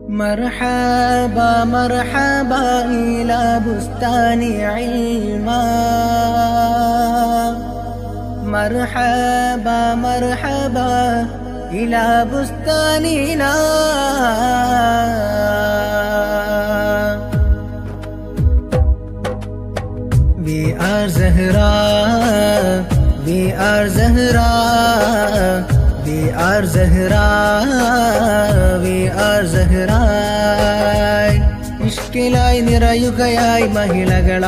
مرحبا مرحبا إلى بستان علما مرحبا مرحبا إلى بستاننا We are Zahra, we are Zahra, we are Zahra, we are Zahra. ഇഷ്കിലായി നിറയുകയായി മഹിളകളായി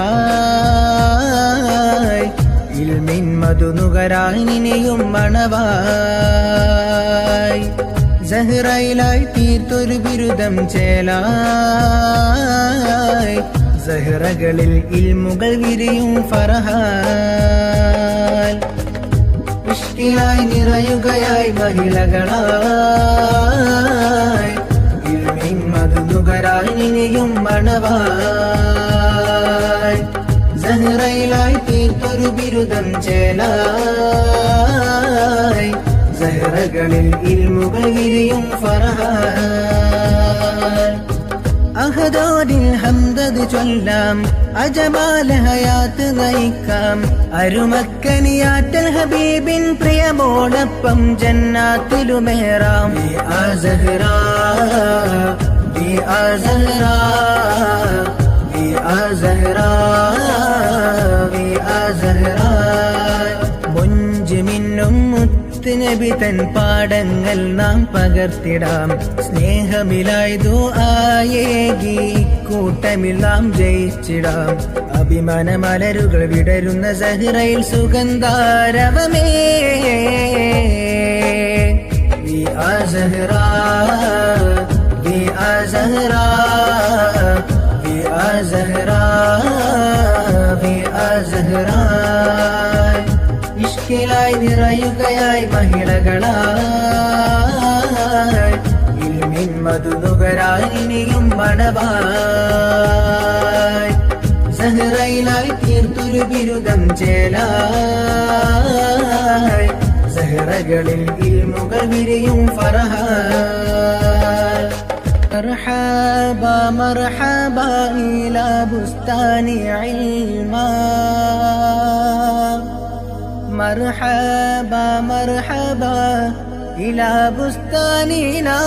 ഇൽമിൻ മധുനുകരായി നിനെയും മണവായി സഹ്റയിലായി തീർത്തൊരു ബിരുദം ചേലായി സഹ്റകളിൽ ഇൽമുകൾ വിരിയും ഫർഹാൽ ഇഷ്കിലായി നിറയുകയായി മഹിളകളായി ഇൽമിൻ മധുനുകരായി നിനെയും മണവായി സഹ്റയിലായി തീർത്തൊരു ബിരുദം ചേലായി സഹ്റകളിൽ ഇൽമുകൾ വിരിയും ഫർഹാൽ അഹദോരിൽ ഹംദത് ചൊല്ലാം അജമാല ഹയാത്ത് നയിക്കാം അരുമക്കനിയാറ്റൽ ഹബീബിൻ പ്രിയമോടൊപ്പം ജന്നാത്തിലുമേറാം വി ആ സഹ്റാ വി ആ സഹ്റാ വി ആ സഹ്റാ വി ആ സഹ്റാ മുഞ്ച് മിന്നും നബി തൻ പാടങ്ങൾ നാം പകർത്തിടാം സ്നേഹമിലായി ദുആയേകി കൂട്ടമിൽ നാം ജയിച്ചിടാം അഭിമാന മലരുകൾ വിടരുന്ന സഹ്റയിൽ സുഗന്ധാരവമേ വി ആ സഹ്റാ വി ആ സഹ്റാ വി ആ സഹ്റാ വി ആ സഹ്റാ ഇഷ്കിലായി നിറയുകയായി മഹിളകളായി ഇൽമിൻ മധുനുകരായി ഇനിയും മണവായി സഹ്റയിലായി തീർത്തൊരു ബിരുദം ചേലായി സഹ്റകളിൽ ഇൽമുകൾ വിരിയും ഫർഹാൽ مرحبا مرحبا إلى بستان علما مرحبا مرحبا إلى بستاننا